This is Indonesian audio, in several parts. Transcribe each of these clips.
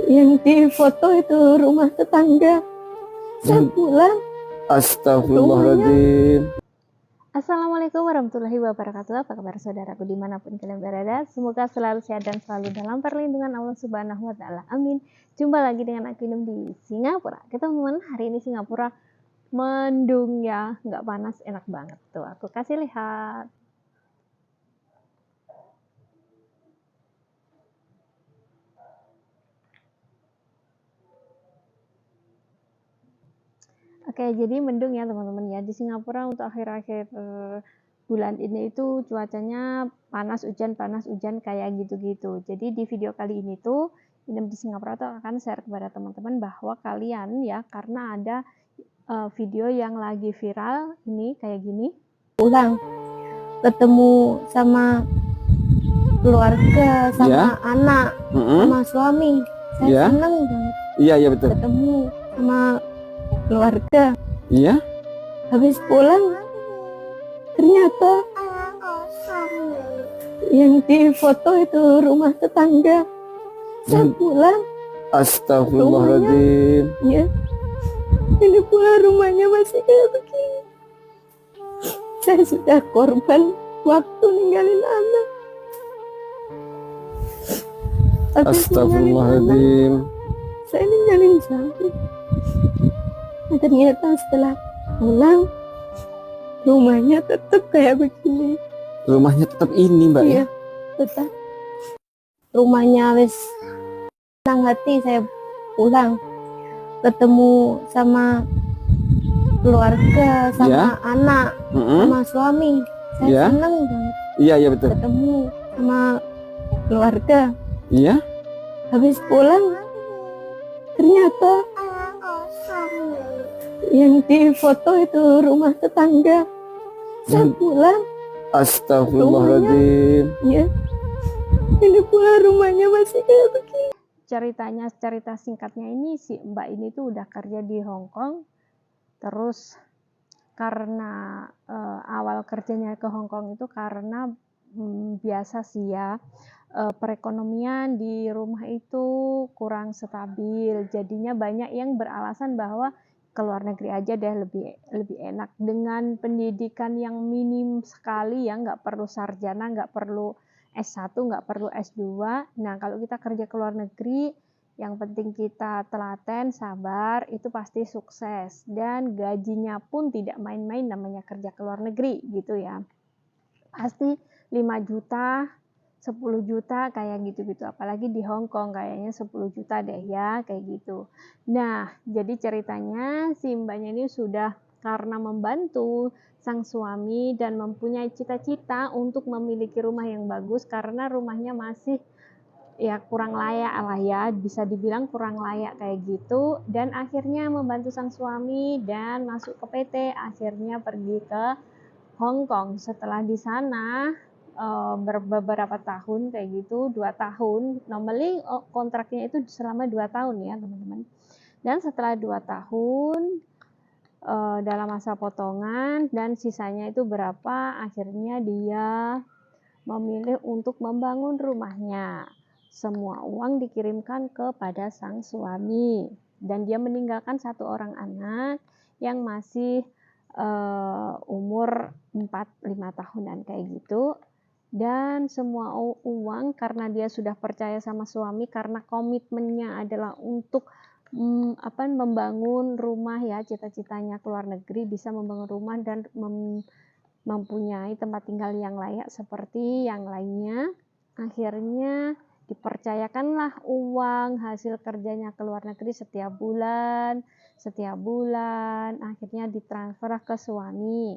Yang di foto itu rumah tetangga. Saya pulang, Astagfirullahaladzim. Assalamualaikum warahmatullahi wabarakatuh. Apa kabar saudaraku dimanapun kalian berada? Semoga selalu sehat dan selalu dalam perlindungan Allah Subhanahu wa Ta'ala. Amin. Jumpa lagi dengan aku Inem di Singapura. Teman-teman, hari ini Singapura mendung ya, nggak panas, enak banget. Tuh, aku kasih lihat. Oke, jadi mendung ya teman-teman ya. Di Singapura untuk akhir-akhir bulan ini itu cuacanya panas hujan kayak gitu-gitu. Jadi di video kali ini tuh Inem di Singapura tuh akan share kepada teman-teman bahwa kalian ya, karena ada video yang lagi viral ini kayak gini. Pulang, ketemu sama keluarga, sama anak, sama suami. Saya seneng banget. Iya betul. Ketemu sama keluarga. Iya. Habis pulang, ternyata yang di foto itu rumah tetangga. Saya pulang, Astagfirullahaladzim. ya, ini pula rumahnya masih kayak begini. Saya sudah korban waktu ninggalin anak. Astagfirullahaladzim. Saya ninggalin suami. Nah, ternyata setelah pulang, rumahnya tetap kayak begini. Rumahnya tetap ini, Mbak? Iya, tetap. Rumahnya wis senang hati saya pulang, ketemu sama keluarga, sama anak, sama suami. Saya seneng banget. Iya betul. Ketemu sama keluarga. Iya. Habis pulang, ternyata yang di foto itu rumah tetangga. Saya pulang, Astagfirullahaladzim. ya, ini pula rumahnya masih kayak begini. Cerita singkatnya ini, si Mbak ini tuh udah kerja di Hong Kong, terus karena awal kerjanya ke Hong Kong itu karena biasa sih ya, perekonomian di rumah itu kurang stabil, jadinya banyak yang beralasan bahwa ke luar negeri aja deh lebih enak dengan pendidikan yang minim sekali ya, nggak perlu sarjana, nggak perlu S1, nggak perlu S2. Nah, kalau kita kerja ke luar negeri, yang penting kita telaten, sabar, itu pasti sukses. Dan gajinya pun tidak main-main, namanya kerja ke luar negeri gitu ya. Pasti 5 juta, 10 juta kayak gitu-gitu. Apalagi di Hong Kong kayaknya 10 juta deh ya, kayak gitu. Nah, jadi ceritanya si mbaknya ini sudah karena membantu sang suami dan mempunyai cita-cita untuk memiliki rumah yang bagus karena rumahnya masih ya kurang layak lah ya, bisa dibilang kurang layak kayak gitu, dan akhirnya membantu sang suami dan masuk ke PT, akhirnya pergi ke Hong Kong. Setelah di sana beberapa tahun kayak gitu, 2 tahun, normally kontraknya itu selama 2 tahun ya teman-teman. Dan setelah 2 tahun dalam masa potongan dan sisanya itu berapa, akhirnya dia memilih untuk membangun rumahnya. Semua uang dikirimkan kepada sang suami dan dia meninggalkan 1 orang anak yang masih umur 4-5 tahunan kayak gitu. Dan semua uang karena dia sudah percaya sama suami, karena komitmennya adalah untuk membangun rumah ya, cita-citanya ke luar negeri, bisa membangun rumah dan mempunyai tempat tinggal yang layak seperti yang lainnya. Akhirnya dipercayakanlah uang hasil kerjanya ke luar negeri setiap bulan, akhirnya ditransfer ke suami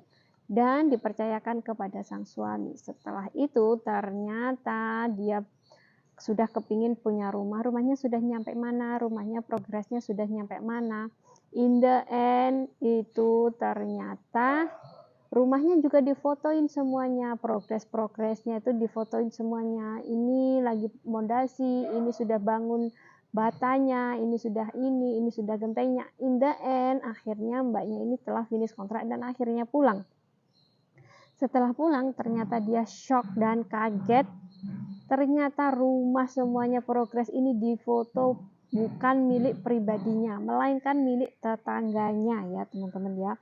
dan dipercayakan kepada sang suami. Setelah itu ternyata dia sudah kepingin punya rumahnya sudah nyampe mana, rumahnya progresnya sudah nyampe mana. In the end itu ternyata rumahnya juga difotoin semuanya, progresnya itu difotoin semuanya. Ini lagi fondasi, ini sudah bangun batanya, ini sudah gentengnya. In the end akhirnya mbaknya ini telah finish kontrak dan akhirnya pulang. Setelah pulang ternyata dia shock dan kaget. Ternyata rumah semuanya progres ini difoto bukan milik pribadinya, melainkan milik tetangganya ya teman-teman ya.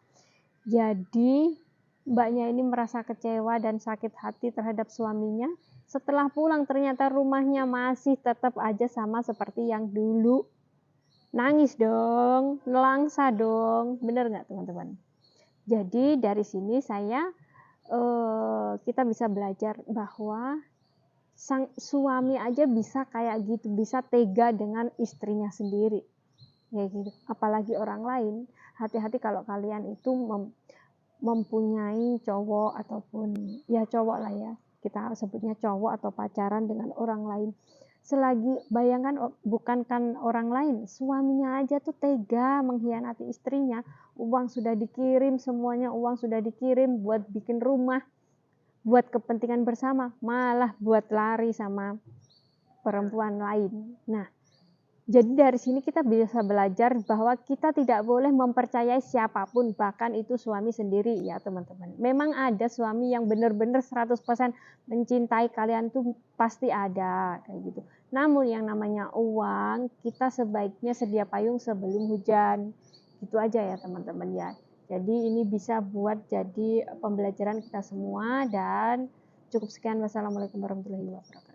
Jadi mbaknya ini merasa kecewa dan sakit hati terhadap suaminya. Setelah pulang ternyata rumahnya masih tetap aja sama seperti yang dulu. Nangis dong, nelangsa dong, bener nggak teman-teman? Jadi dari sini kita bisa belajar bahwa sang suami aja bisa kayak gitu, bisa tega dengan istrinya sendiri, kayak gitu. Apalagi orang lain. Hati-hati kalau kalian itu mempunyai cowok ataupun ya cowok lah ya, kita sebutnya cowok atau pacaran dengan orang lain. Selagi bayangkan bukankan orang lain, suaminya aja tuh tega mengkhianati istrinya. Uang sudah dikirim semuanya, uang sudah dikirim buat bikin rumah, buat kepentingan bersama, malah buat lari sama perempuan lain. Nah, jadi dari sini kita bisa belajar bahwa kita tidak boleh mempercayai siapapun, bahkan itu suami sendiri ya teman-teman. Memang ada suami yang benar-benar 100% mencintai kalian tuh pasti ada kayak gitu. Namun yang namanya uang, kita sebaiknya sedia payung sebelum hujan. Gitu aja ya teman-teman ya. Jadi ini bisa buat jadi pembelajaran kita semua dan cukup sekian. Wassalamualaikum warahmatullahi wabarakatuh.